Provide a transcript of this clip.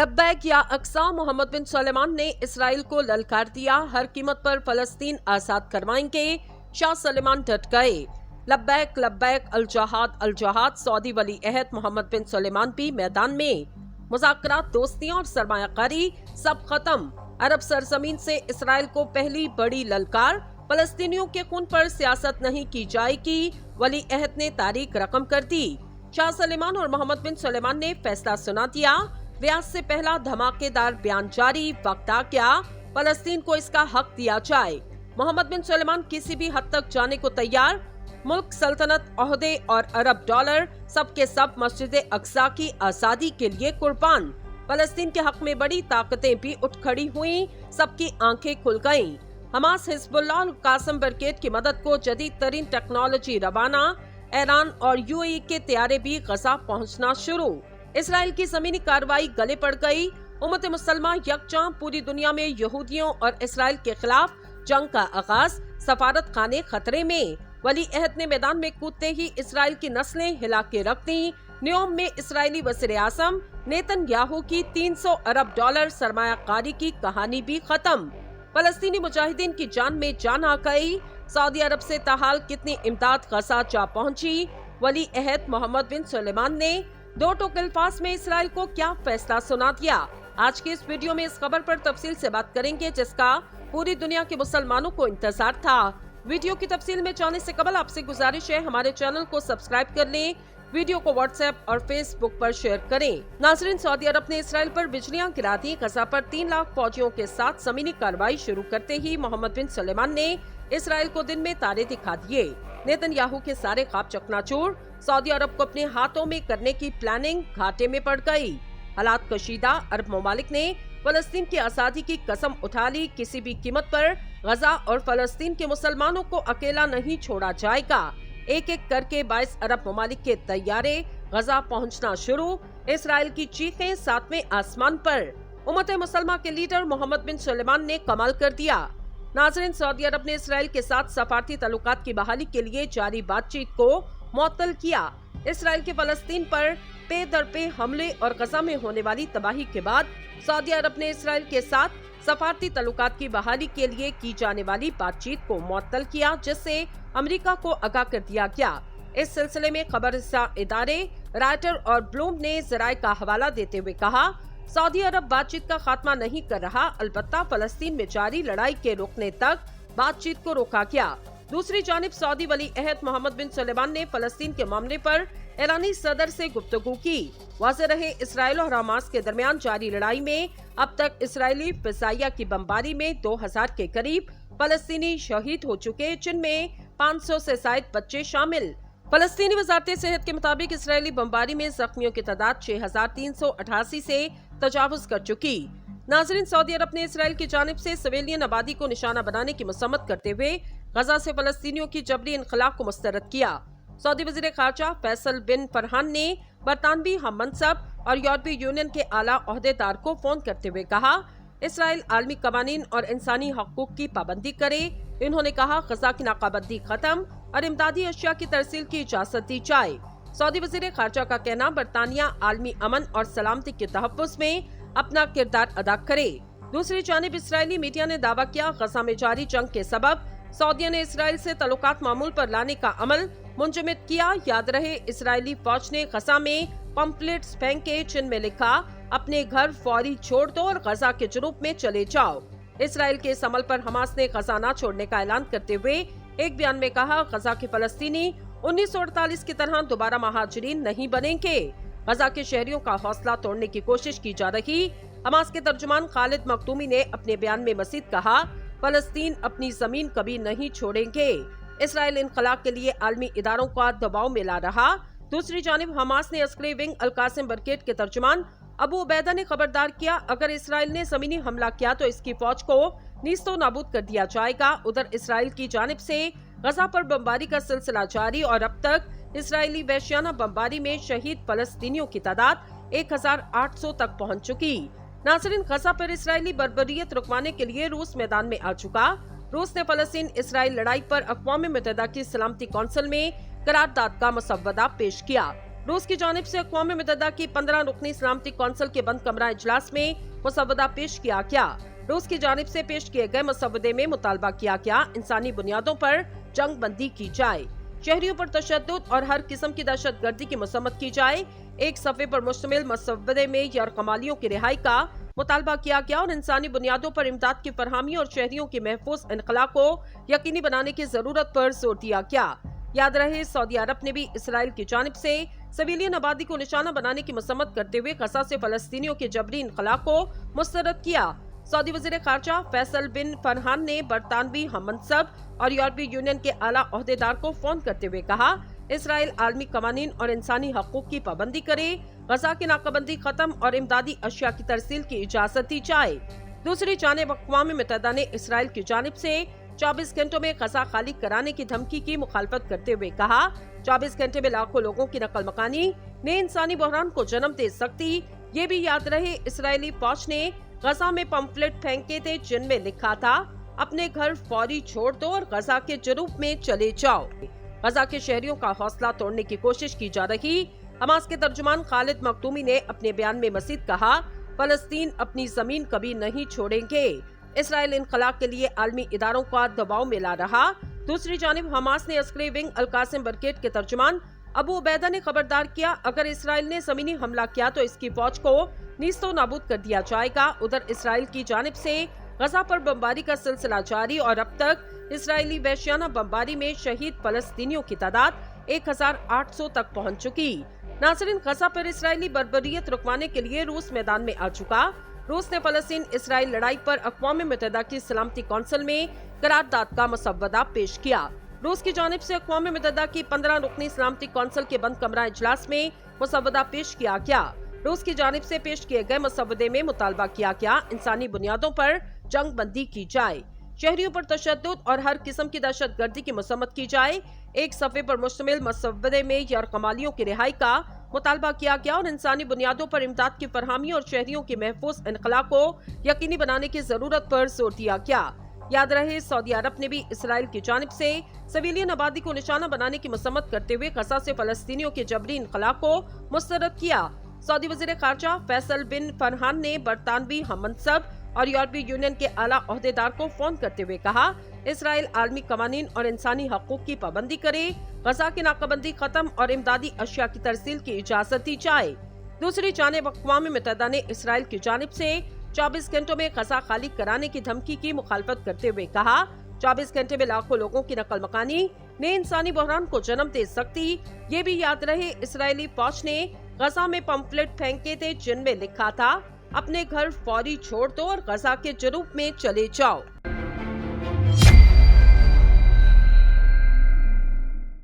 लब्बैक या अक्सा। मोहम्मद बिन सलमान ने इसराइल को ललकार दिया, हर कीमत पर फलस्तीन आजाद करवाएंगे। शाह सलमान डट गए। लब्बैक लब्बैक अल जहाद। सऊदी वली अहद मोहम्मद बिन सलमान भी मैदान में। मुज़ाकरात, दोस्तियां और सरमायाकारी सब खत्म। अरब सरजमीन से इसराइल को पहली बड़ी ललकार, फलस्तीनियों के खून पर सियासत नहीं की जाएगी। वली अहद ने तारीख रकम कर दी। शाह सलमान और मोहम्मद बिन सलमान ने फैसला सुना दिया। रियाद से पहला धमाकेदार बयान जारी, वक्त आ गया फलस्तीन को इसका हक दिया जाए। मोहम्मद बिन सलमान किसी भी हद तक जाने को तैयार। मुल्क, सल्तनत, ओहदे और अरब डॉलर सब के सब मस्जिद अक्सा की आजादी के लिए कुर्बान। फलस्तीन के हक में बड़ी ताकतें भी उठ खड़ी हुई, सबकी आंखें खुल गईं। हमास, हिजबुल्लाह और कासम ब्रिगेड की मदद को जदीद तरीन टेक्नोलॉजी रवाना। ईरान और यूएई के तैयारे भी गजा पहुंचना शुरू। इसराइल की जमीनी कार्रवाई गले पड़ गई। उम्मत मुसलमा यकजा, पूरी दुनिया में यहूदियों और इसराइल के खिलाफ जंग का आगाज। सफारत खाने खतरे में। वली अहद ने मैदान में कूदते ही इसराइल की नस्लें हिला के रख दी। न्यूयॉर्क में इसराइली वज़ीर आज़म नेतन्याहू की 300 अरब डॉलर सरमायाकारी की कहानी भी खत्म। फलस्तीनी मुजाहिदीन की जान में जान आ गई। सऊदी अरब से ताहाल कितनी इमदाद गजा जा पहुंची। वली अहद मोहम्मद बिन सलमान ने दो टोक अल्फाज में इसराइल को क्या फैसला सुना दिया। आज की इस वीडियो में इस खबर पर तफसील से बात करेंगे, जिसका पूरी दुनिया के मुसलमानों को इंतजार था। वीडियो की तफसील में जाने से कबल आपसे गुजारिश है, हमारे चैनल को सब्सक्राइब कर लें, वीडियो को व्हाट्सएप और फेसबुक पर शेयर करें। नाज़रीन, सऊदी अरब ने इसराइल पर बिजलियां गिरा दी। गजा पर 3 लाख फौजियों के साथ जमीनी कार्रवाई शुरू करते ही मोहम्मद बिन सलमान ने इसराइल को दिन में तारे दिखा दिए। नेतन्याहू के सारे ख्वाब चकनाचूर। सऊदी अरब को अपने हाथों में करने की प्लानिंग घाटे में पड़ गई। हालात कशीदा। अरब ममालिक ने फलस्तीन की आजादी की कसम उठा ली। किसी भी कीमत पर गजा और फलस्तीन के मुसलमानों को अकेला नहीं छोड़ा जाएगा। एक एक करके 22 अरब ममालिक के तैयारे गजा पहुंचना शुरू। इसराइल की चीखें 7वें आसमान पर। उम्मत मुसलमा के लीडर मोहम्मद बिन सलमान ने कमाल कर दिया। नाज़रीन, सऊदी अरब ने इसराइल के साथ सफारती ताल्लुकात की बहाली के लिए जारी बातचीत को मुअत्तल किया। इसराइल के फलस्तीन पर पे दर पे हमले और गजा में होने वाली तबाही के बाद सऊदी अरब ने इसराइल के साथ सफारती ताल्लुकात की बहाली के लिए की जाने वाली बातचीत को मुअत्तल किया, जिससे अमेरिका को आगाह कर दिया गया। इस सिलसिले में खबरसां इदारे रॉयटर्स और ब्लूम ने ज़राए का हवाला देते हुए कहा, सऊदी अरब बातचीत का खात्मा नहीं कर रहा, अलबत्ता फलस्तीन में जारी लड़ाई के रुकने तक बातचीत को रोका गया। दूसरी जानिब सऊदी वली अहद मोहम्मद बिन सलमान ने फलस्तीन के मामले पर ईरानी सदर से गुफ्तगू की। वाज़ेह रहे, इसराइल और हमास के दरमियान जारी लड़ाई में अब तक इसराइली फिजाइया की बमबारी में 2000 के करीब फलस्तीनी शहीद हो चुके, जिनमें 500 से ज्यादा बच्चे शामिल। फलस्तीनी वजारत सेहत के मुताबिक इसराइली बमबारी में जख्मियों की तादाद 6388 से तजावुज कर चुकी। नाज़रीन, सऊदी अरब ने इसराइल की जानिब से सिविलियन आबादी को निशाना बनाने की मसम्मत करते हुए गजा से फलस्तीनियों की जबरी इनखला को मुस्तरद किया। सऊदी वज़ीर खारजा फैसल बिन फरहान ने बरतानवी हम मनसब और यूरोपीय यूनियन के आला ओहदेदार को फोन करते हुए कहा, इसराइल आलमी कवानीन और इंसानी हकूक की पाबंदी करे। इन्होंने कहा, गजा की नाकाबंदी खत्म और इमदादी अशिया की तरसील की इजाजत दी जाए। सऊदी वज़ीर खारजा का कहना, बरतानिया आलमी अमन और सलामती के तहफ़्फ़ुज़ में अपना किरदार अदा करे। दूसरी जानिब इसराइली मीडिया ने दावा किया, गजा में जारी जंग के सबब सऊदिया ने इसराइल से ताल्लुकात मामूल पर लाने का अमल मुंजमद किया। याद रहे, इसराइली फौज ने गजा में पंपलेट्स फेंके, जिनमें लिखा, अपने घर फौरी छोड़ दो और गजा के जुनूब में चले जाओ। इसराइल के इस अमल पर हमास ने गजा न छोड़ने का ऐलान करते हुए एक बयान में कहा, गजा के फलस्तीनी 1948 की तरह दोबारा महाजिरीन नहीं बनेंगे। गजा के शहरियों का हौसला तोड़ने की कोशिश की जा रही। हमास के तर्जुमान खालिद मखदूमी ने अपने बयान में मजीद कहा, फलस्तीन अपनी जमीन कभी नहीं छोड़ेंगे। इसराइल इनखला के लिए आलमी इदारों का दबाव में ला रहा। दूसरी जानिब हमास ने अस्करी विंग अल कासिम ब्रिगेड के तर्जुमान अबू उबैदा ने खबरदार किया, अगर इसराइल ने जमीनी हमला किया तो इसकी फौज को नीस्तो नाबूद कर दिया जाएगा। उधर इसराइल की जानिब से गजा पर बमबारी का सिलसिला जारी और अब तक इसराइली वहशियाना बमबारी में शहीद फलस्तीनियों की तादाद 1800 तक पहुंच चुकी। नाज़रीन, गजा पर इसराइली बर्बरियत रुकवाने के लिए रूस मैदान में आ चुका। रूस ने फलस्तीन इसराइल लड़ाई पर अक़वाम मुत्तहिदा की सलामती कौंसिल में करारदाद का मसवदा पेश किया। रूस की जानिब से अक़वाम मुत्तहिदा की 15 रुकनी सलामती कौंसिल के बंद कमरा इजलास में मसवदा पेश किया गया। रूस की जानिब से पेश किए गए मसवदे में मुतालबा किया गया इंसानी बुनियादों पर जंग बंदी की जाए, शहरियों पर तशद्दुद और हर किस्म की दहशत गर्दी की मसम्मत की जाए। एक सफ़े पर मुश्तमिल मसवदे में यरकमालियों की रिहाई का मुतालबा किया गया और इंसानी बुनियादों पर इमदाद की फरहमी और शहरियों की महफूज इनखला को यकीनी बनाने की जरूरत पर जोर दिया गया। याद रहे, सऊदी अरब ने भी इसराइल की जानिब से सिविलियन आबादी को निशाना बनाने की मसम्मत करते हुए गजा से फलस्तीनियों के जबरी इनखला को मुस्तरद किया। सऊदी वज़ीर ख़ारजा फैसल बिन फरहान ने बरतानवी हममनसब और यूरोपीय यूनियन के आला ओहदेदार को फोन करते हुए कहा, इसराइल आलमी कवानीन और इंसानी हकूक की पाबंदी करे, गजा की नाकाबंदी खत्म और इमदादी अशिया की तरसील की इजाजत दी जाए। दूसरी जानिब अक़वाम मुत्तहिदा ने इसराइल की जानिब से 24 घंटों में गजा खाली कराने की धमकी की मुखालफत करते हुए कहा, 24 घंटे में लाखों लोगों की नकल मकानी ने इंसानी बहरान को जन्म दे सकती। ये भी याद रहे, इसराइली फौज ने गजा में पंफलेट फेंके थे जिनमें लिखा था, अपने घर फौरी छोड़ दो और गजा के जनूब में चले जाओ। गजा के शहरियों का हौसला तोड़ने की कोशिश की जा रही। हमास के तर्जुमान खालिद मखदूमी ने अपने बयान में मज़ीद कहा, फलस्तीन अपनी जमीन कभी नहीं छोड़ेंगे। इसराइल इनखला के लिए आलमी इदारों का दबाव में ला रहा। दूसरी जानिब हमास ने अस्करी विंग अल-कासिम ब्रिगेड के तर्जुमान अबू उबैदा ने खबरदार किया, अगर इसराइल ने जमीनी हमला किया तो इसकी फौज को नीस्तो नाबूद कर दिया जाएगा। उधर इसराइल की जानिब से गजा पर बमबारी का सिलसिला जारी और अब तक इसराइली वहशियाना बमबारी में शहीद फलस्तीनियों की तादाद 1800 तक पहुंच चुकी। नाज़रीन, गजा पर इसराइली बर्बरियत रुकवाने के लिए रूस मैदान में आ चुका। रूस ने फलस्तीन इसराइल लड़ाई पर अक़वाम मुत्तहिदा की सलामती कौंसिल में करारदाद का मसवदा पेश किया। रूस की जानिब से अक़वाम मुत्तहिदा की 15 रुकनी सलामती कौंसिल के बंद कमरा इजलास में मसवदा पेश किया गया। रूस की जानिब से पेश किए गए मसवदे में मुतालबा किया गया इंसानी बुनियादों पर जंग बंदी की जाए, शहरियों पर तशद्दुद और हर किस्म की दहशत गर्दी की मसम्मत की जाए। एक सफ़े पर मुश्तमिल मसवदे में यरकमालियों की रिहाई का मुतालबा किया गया और इंसानी बुनियादों पर इमदाद की फरहमी और शहरियों की महफूज इनखला को यकीनी बनाने की जरूरत पर जोर दिया गया। याद रहे, सऊदी अरब ने भी इसराइल की जानिब से सिविलियन आबादी को निशाना बनाने की मसम्मत करते हुए गजा से फलस्तीनियों के जबरी इनखला को मुस्तरद किया। सऊदी वज़ीर ख़ारजा फैसल बिन फरहान ने बरतानवी हममनसब और यूरोपीय यूनियन के आला ओहदेदार को फोन करते हुए कहा, इसराइल आलमी कवानीन और इंसानी हकूक की पाबंदी करे, गजा की नाकाबंदी खत्म और इमदादी अशिया की तरसील की इजाजत दी जाए। दूसरी जानिब अक़वाम मुत्तहिदा ने इसराइल की जानिब से 24 घंटों में गजा खाली कराने की धमकी की मुखालफत करते हुए कहा, 24 घंटे में लाखों लोगों की नकल मकानी ने इंसानी बहरान को जन्म दे सकती। ये भी याद रहे, इसराइली फौज ने गजा में पंफलेट फेंके थे जिनमें लिखा था, अपने घर फौरी छोड़ दो और गजा के जनूब में चले जाओ।